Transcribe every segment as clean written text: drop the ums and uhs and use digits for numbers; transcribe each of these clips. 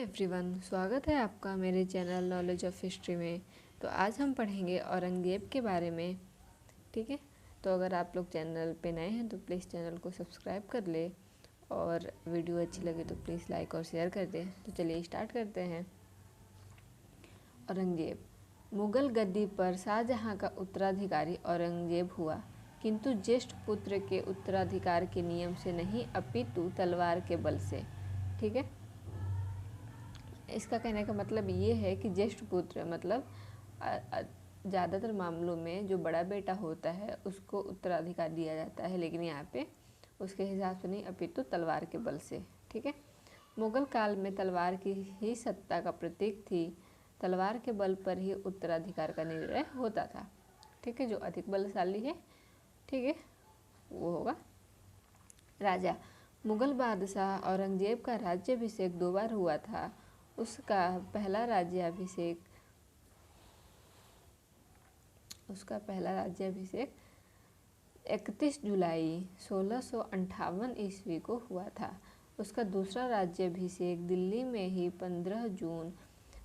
Everyone, स्वागत है आपका मेरे चैनल नॉलेज ऑफ हिस्ट्री में। तो आज हम पढ़ेंगे औरंगजेब के बारे में। ठीक है, तो अगर आप लोग चैनल पे नए हैं तो प्लीज़ चैनल को सब्सक्राइब कर ले और वीडियो अच्छी लगे तो प्लीज़ लाइक और शेयर कर दें। तो चलिए स्टार्ट करते हैं। औरंगजेब मुगल गद्दी पर शाहजहां का उत्तराधिकारी औरंगजेब हुआ, किंतु ज्येष्ठ पुत्र के उत्तराधिकार के नियम से नहीं अपितु तलवार के बल से। ठीक है, इसका कहने का मतलब ये है कि ज्येष्ठ पुत्र मतलब ज़्यादातर मामलों में जो बड़ा बेटा होता है उसको उत्तराधिकार दिया जाता है, लेकिन यहाँ पे उसके हिसाब से नहीं अपितु तलवार के बल से। ठीक है, मुगल काल में तलवार की ही सत्ता का प्रतीक थी। तलवार के बल पर ही उत्तराधिकार का निर्णय होता था। ठीक है, जो अधिक बलशाली है, ठीक है, वो होगा राजा। मुगल बादशाह औरंगजेब का राज्याभिषेक 2 बार हुआ था। उसका पहला राज्याभिषेक 31 जुलाई 1658 ईस्वी को हुआ था। उसका दूसरा राज्याभिषेक दिल्ली में ही 15 जून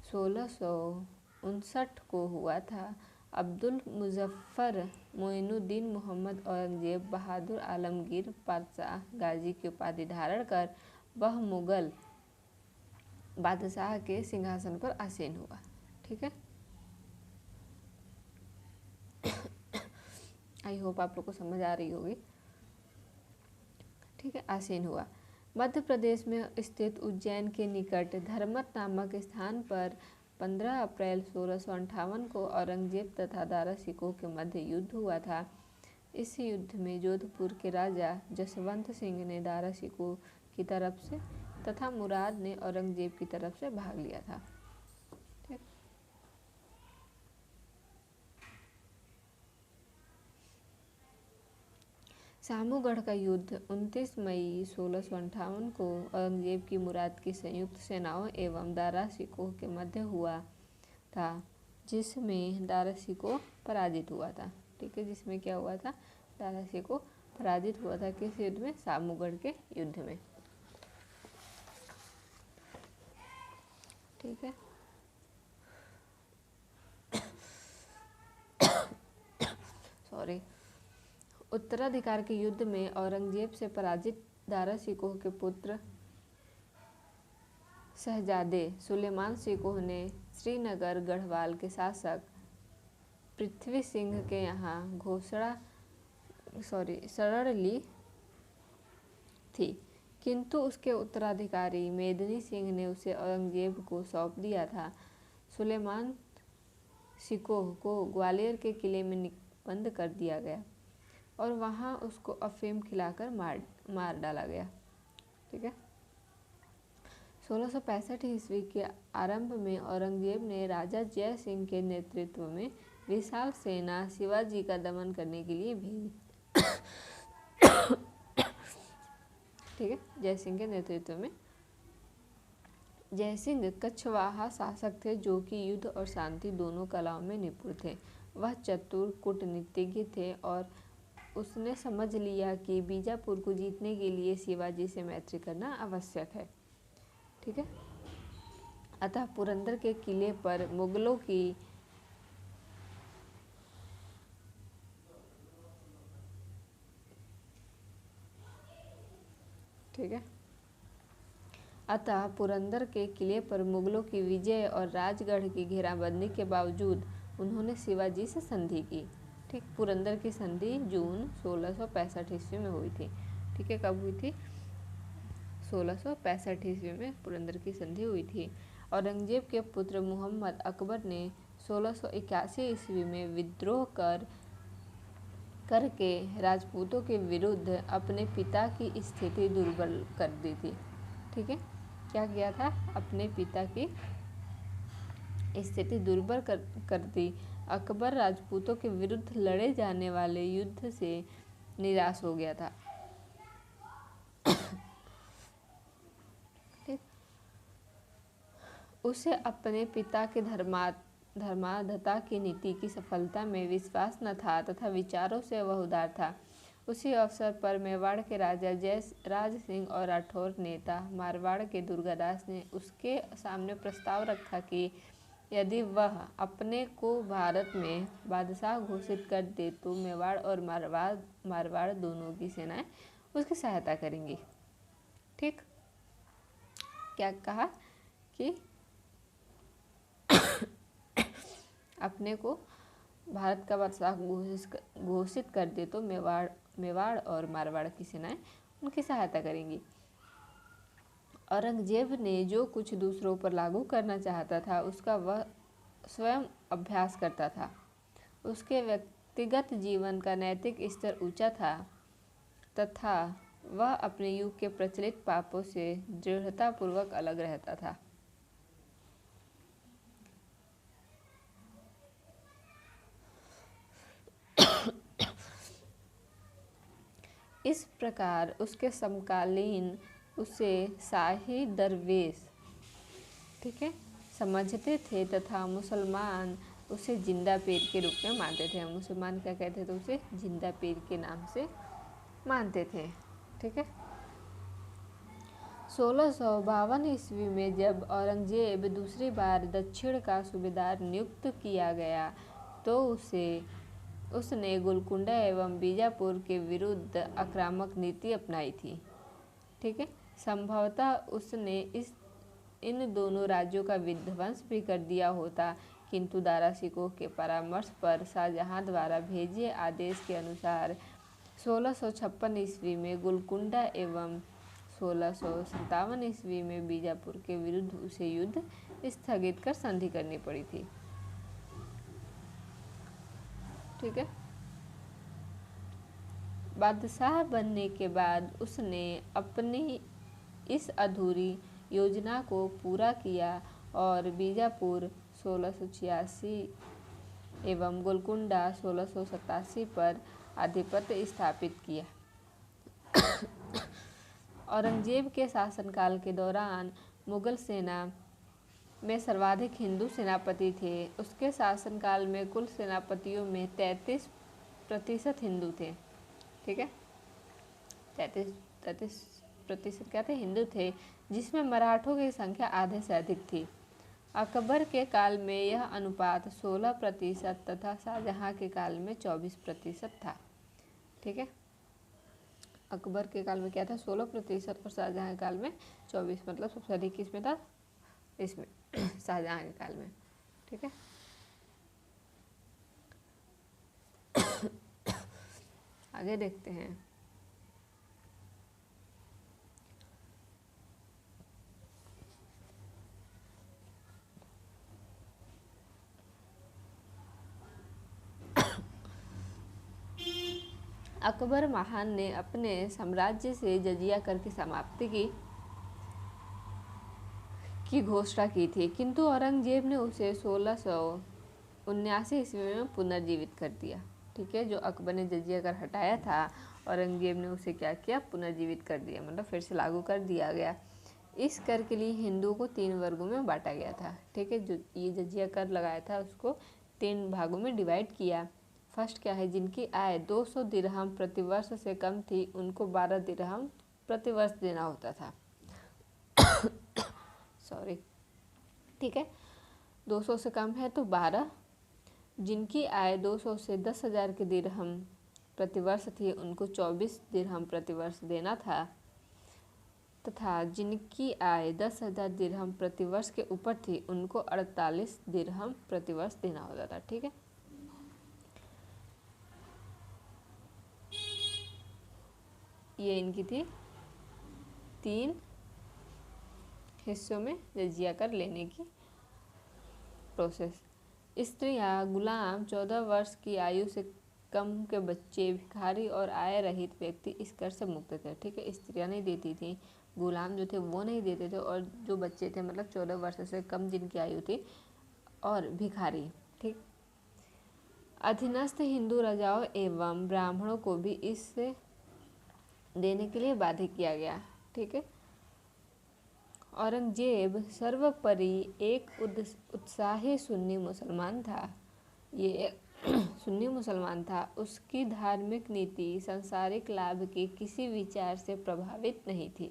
1659 को हुआ था। अब्दुल मुजफ्फर मोइनुद्दीन मोहम्मद औरंगजेब बहादुर आलमगीर पातशाह गाजी की उपाधि धारण कर वह मुगल बादशाह के सिंहासन पर आसीन हुआ। ठीक है, आई होप आप लोग को समझ आ रही होगी। ठीक है, आसीन हुआ। मध्य प्रदेश में स्थित उज्जैन के निकट धर्मत नामक स्थान पर 15 अप्रैल 1658 को औरंगजेब तथा दारा शिकोह के मध्य युद्ध हुआ था। इस युद्ध में जोधपुर के राजा जसवंत सिंह ने दारा शिकोह की तरफ से तथा मुराद ने औरंगजेब की तरफ से भाग लिया था। ठीक, सामूगढ़ का युद्ध 29 मई 1658 को औरंगजेब की मुराद की संयुक्त सेनाओं एवं दारा शिकोह के मध्य हुआ था, जिसमें दारा शिकोह पराजित हुआ था। ठीक है, जिसमें क्या हुआ था? दारा शिकोह पराजित हुआ था। किस युद्ध में? सामूगढ़ के युद्ध में। ठीक है, सॉरी। उत्तराधिकार के युद्ध में औरंगजेब से पराजित दारा शिकोह के पुत्र शहजादे सुलेमान शिकोह ने श्रीनगर गढ़वाल के शासक पृथ्वी सिंह के यहाँ शरण ली थी, किंतु उसके उत्तराधिकारी मेदिनी सिंह ने उसे औरंगजेब को सौंप दिया था। सुलेमान शिकोह को ग्वालियर के किले में बंद कर दिया गया और वहाँ उसको अफीम खिलाकर मार डाला गया। ठीक है, 1665 ईस्वी के आरंभ में औरंगजेब ने राजा जय सिंह के नेतृत्व में विशाल सेना शिवाजी का दमन करने के लिए भेजी। ठीक है, जय सिंह के नेतृत्व में। जय सिंह कछवाहा शासक थे जो कि युद्ध और शांति दोनों कलाओं में निपुण थे। वह चतुर कूटनीतिज्ञ थे और उसने समझ लिया कि बीजापुर को जीतने के लिए शिवाजी से मैत्री करना आवश्यक है। ठीक है, अतः पुरंदर के किले पर मुगलों की विजय और राजगढ़ की घेराबंदी के बावजूद उन्होंने शिवाजी से संधि की। ठीक, पुरंदर की संधि जून 1665 ईस्वी में हुई थी। ठीक है, कब हुई थी? 1665 ईस्वी में पुरंदर की संधि हुई थी। औरंगजेब के पुत्र मुहम्मद अकबर ने 1681 ईस्वी में विद्रोह करके राजपूतों के विरुद्ध अपने पिता की स्थिति दुर्बल कर दी थी। ठीक है, क्या किया था? अपने पिता की स्थिति दुर्बल कर दी। अकबर राजपूतों के विरुद्ध लड़े जाने वाले युद्ध से निराश हो गया था। उसे अपने पिता के धर्माधता की नीति की सफलता में विश्वास न था तथा विचारों से वह उदार था। उसी अवसर पर मेवाड़ के राजा जय राज सिंह और राठौर नेता मारवाड़ के दुर्गादास ने उसके सामने प्रस्ताव रखा कि यदि वह अपने को भारत में बादशाह घोषित कर दे तो मेवाड़ और मारवाड़ दोनों की सेनाएं उसकी सहायता करेंगी। ठीक, क्या कहा कि अपने को भारत का बादशाह घोषित कर दे तो मेवाड़ और मारवाड़ की सेनाएं उनकी सहायता करेंगी। औरंगजेब ने जो कुछ दूसरों पर लागू करना चाहता था उसका वह स्वयं अभ्यास करता था। उसके व्यक्तिगत जीवन का नैतिक स्तर ऊंचा था तथा वह अपने युग के प्रचलित पापों से दृढ़तापूर्वक अलग रहता था। इस प्रकार उसके समकालीन उसे शाही दरवेश, ठीक है, समझते थे तथा मुसलमान उसे जिंदा पीर के रूप में मानते थे। मुसलमान क्या कहते थे? उसे जिंदा पीर के नाम से मानते थे। ठीक है। 1652 ईस्वी में जब औरंगजेब दूसरी बार दक्षिण का सूबेदार नियुक्त किया गया तो उसने गोलकुंडा एवं बीजापुर के विरुद्ध आक्रामक नीति अपनाई थी। ठीक है। संभवतः उसने इन दोनों राज्यों का विध्वंस भी कर दिया होता, किंतु दारा शिकोह के परामर्श पर शाहजहां द्वारा भेजे आदेश के अनुसार 1656 ईस्वी में गोलकुंडा एवं 1657 ईस्वी में बीजापुर के विरुद्ध उसे युद्ध स्थगित कर संधि करनी पड़ी थी। ठीक है। बादशाह बनने के बाद उसने अपनी इस अधूरी योजना को पूरा किया और बीजापुर 1686 एवं गोलकुंडा 1687 पर आधिपत्य स्थापित किया। औरंगजेब के शासनकाल के दौरान मुगल सेना में सर्वाधिक हिंदू सेनापति थे। उसके शासनकाल में कुल सेनापतियों में 33% हिंदू थे। ठीक है, 33% क्या थे? हिंदू थे, जिसमें मराठों की संख्या आधे से अधिक थी। अकबर के काल में यह अनुपात 16% तथा शाहजहां के काल में 24% था। ठीक है, अकबर के काल में क्या था? 16% और शाहजहां के काल में 24, मतलब सबसे अधिक किसमें था? इसमें, शाहजहां के काल में। ठीक है। आगे देखते हैं। अकबर महान ने अपने साम्राज्य से जजिया कर की समाप्ति की घोषणा की थी, किंतु औरंगजेब ने उसे 1679 ईस्वी में पुनर्जीवित कर दिया। ठीक है, जो अकबर ने जजिया कर हटाया था, औरंगजेब ने उसे क्या किया? पुनर्जीवित कर दिया, मतलब फिर से लागू कर दिया गया। इस कर के लिए हिंदुओं को 3 वर्गों में बांटा गया था। ठीक है, जो ये जजिया कर लगाया था उसको 3 भागों में डिवाइड किया। फर्स्ट क्या है? जिनकी आय 200 दिरहम प्रतिवर्ष से कम थी उनको 12 दिरहम प्रतिवर्ष देना होता था। सॉरी। ठीक है, 200 से कम है तो 12। जिनकी आय 200 से 10,000 के दिरहम प्रतिवर्ष थी उनको 24 दिरहम प्रतिवर्ष देना था, तथा जिनकी आय 10,000 दिरहम प्रतिवर्ष के ऊपर थी उनको 48 दिरहम प्रतिवर्ष देना होता था। ठीक है, ये इनकी थी 3 हिस्सों में जजिया कर लेने की प्रोसेस। स्त्रियां, गुलाम, 14 वर्ष की आयु से कम के बच्चे, भिखारी और आय रहित व्यक्ति इस कर से मुक्त थे। ठीक है, स्त्रियां नहीं देती थी, गुलाम जो थे वो नहीं देते थे, और जो बच्चे थे मतलब 14 वर्ष से कम जिनकी आयु थी, और भिखारी। ठीक, अधीनस्थ हिंदू राजाओं एवं ब्राह्मणों को भी इससे देने के लिए बाध्य किया गया। ठीक है, औरंगजेब सर्वोपरि एक उत्साही सुन्नी मुसलमान था। ये सुन्नी मुसलमान था, उसकी धार्मिक नीति सांसारिक लाभ के किसी विचार से प्रभावित नहीं थी।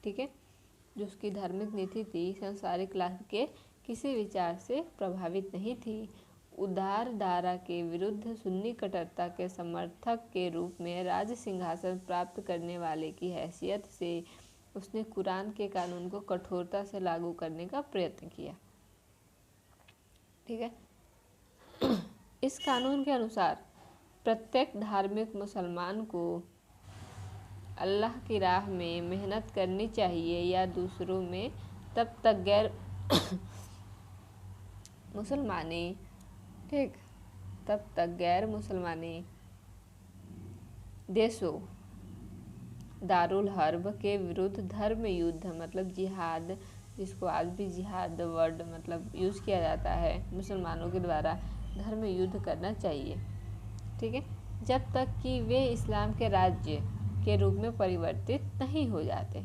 ठीक है, जो उसकी धार्मिक नीति थी सांसारिक लाभ के किसी विचार से प्रभावित नहीं थी। उदार धारा के विरुद्ध सुन्नी कट्टरता के समर्थक के रूप में राज सिंहासन प्राप्त करने वाले की हैसियत से उसने कुरान के कानून को कठोरता से लागू करने का प्रयत्न किया। ठीक है, इस कानून के अनुसार प्रत्येक धार्मिक मुसलमान को अल्लाह की राह में मेहनत करनी चाहिए या दूसरों में तब तक गैर मुसलमानी तब तक गैर मुसलमानी देशों दारुल हर्ब के विरुद्ध धर्म युद्ध मतलब जिहाद, जिसको आज भी जिहाद वर्ड मतलब यूज़ किया जाता है मुसलमानों के द्वारा, धर्म युद्ध करना चाहिए। ठीक है, जब तक कि वे इस्लाम के राज्य के रूप में परिवर्तित नहीं हो जाते।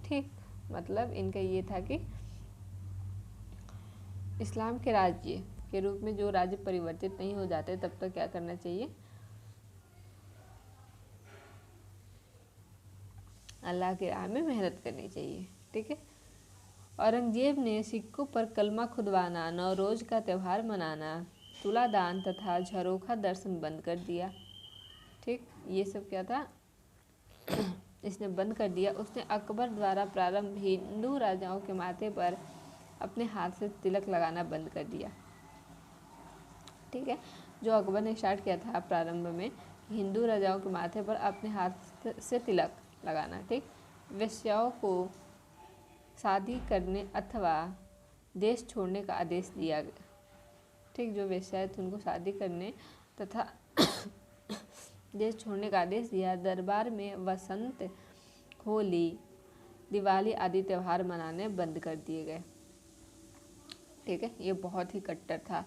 ठीक, मतलब इनका ये था कि इस्लाम के राज्य के रूप में जो राज्य परिवर्तित नहीं हो जाते तब तक क्या करना चाहिए, अल्लाह के राह में मेहनत करनी चाहिए। ठीक है, औरंगजेब ने सिक्कों पर कलमा खुदवाना, नौरोज का त्यौहार मनाना, तुलादान तथा झरोखा दर्शन बंद कर दिया। ठीक, ये सब क्या था इसने बंद कर दिया। उसने अकबर द्वारा प्रारंभ हिंदू राजाओं के माथे पर अपने हाथ से तिलक लगाना बंद कर दिया। ठीक है, जो अकबर ने स्टार्ट किया था प्रारंभ में हिंदू राजाओं के माथे पर अपने हाथ से तिलक लगाना। ठीक, वेश्याओं को शादी करने अथवा देश छोड़ने का आदेश दिया गया। ठीक, जो वेश्याएं थी उनको शादी करने तथा देश छोड़ने का आदेश दिया। दरबार में वसंत, होली, दिवाली आदि त्यौहार मनाने बंद कर दिए गए। ठीक है, ये बहुत ही कट्टर था।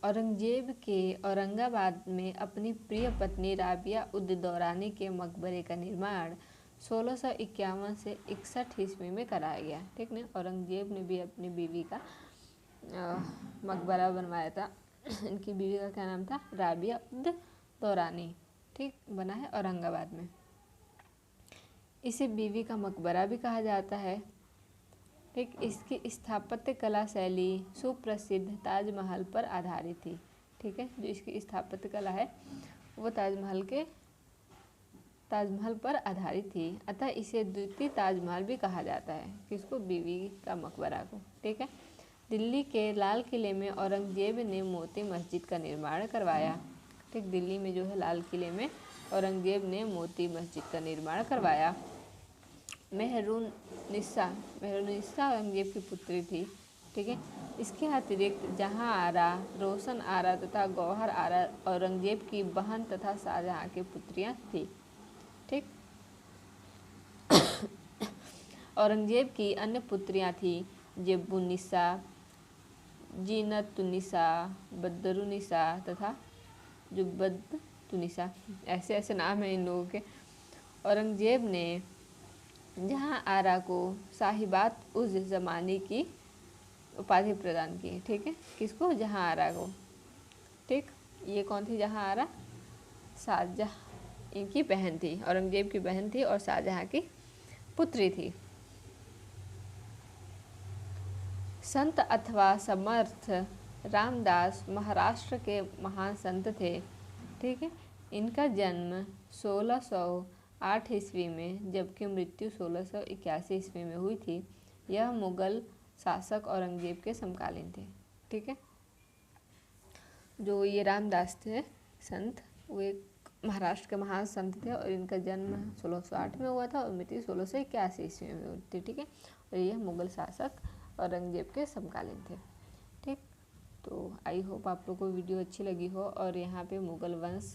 औरंगजेब के औरंगाबाद में अपनी प्रिय पत्नी राबिया उद दौरानी के मकबरे का निर्माण 1651 से 61 ईस्वी में कराया गया। ठीक है, औरंगजेब ने भी अपनी बीवी का मकबरा बनवाया था। इनकी बीवी का क्या नाम था, राबिया उद दौरानी। ठीक, बना है औरंगाबाद में। इसे बीवी का मकबरा भी कहा जाता है। ठीक, इसकी स्थापत्य कला शैली सुप्रसिद्ध ताजमहल पर आधारित थी। ठीक है, जो इसकी स्थापत्य कला है वो ताजमहल पर आधारित थी, अतः इसे द्वितीय ताजमहल भी कहा जाता है। किसको, बीवी का मकबरा को। ठीक है, दिल्ली के लाल किले में औरंगजेब ने मोती मस्जिद का निर्माण करवाया। ठीक, दिल्ली में जो है लाल किले में औरंगजेब ने मोती मस्जिद का निर्माण करवाया। मेहरुन्निसा औरंगजेब की पुत्री थी। ठीक है, इसके अतिरिक्त जहां आरा, रोशन आरा तथा गौहर आरा औरंगजेब की बहन तथा शाहजहां की पुत्रियां थी। ठीक, औरंगजेब की अन्य पुत्रियां थी जेबुन्निसा, जीनतुन्निसा, बद्रुन्निसा तथा जुब्बतुन्निसा। ऐसे ऐसे नाम हैं इन लोगों के। औरंगजेब ने जहां आरा को साहिबात उज जमानी की उपाधि प्रदान की। ठीक है, किसको, जहां आरा को। ठीक, ये कौन थी जहां आरा, शाहजहां इनकी बहन थी, औरंगजेब की बहन थी और शाहजहां की पुत्री थी। संत अथवा समर्थ रामदास महाराष्ट्र के महान संत थे। ठीक है, इनका जन्म 1608 ईस्वी में जबकि मृत्यु 1681 ईस्वी में हुई थी। यह मुगल शासक औरंगजेब के समकालीन थे। ठीक है, जो ये रामदास थे संत, वो एक महाराष्ट्र के महान संत थे और इनका जन्म 1608 में हुआ था और मृत्यु 1681 ईस्वी में हुई थी। ठीक है, और यह मुगल शासक औरंगजेब के समकालीन थे। ठीक, तो आई होप आप लोगों को वीडियो अच्छी लगी हो। और यहाँ पे मुगल वंश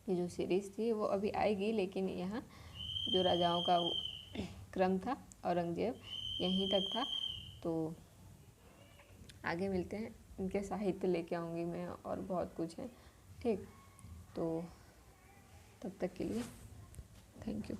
की जो सीरीज़ थी वो अभी आएगी, लेकिन यहाँ जो राजाओं का क्रम था औरंगजेब यहीं तक था। तो आगे मिलते हैं, इनके साहित्य लेके आऊँगी मैं और बहुत कुछ है। ठीक, तो तब तक के लिए थैंक यू।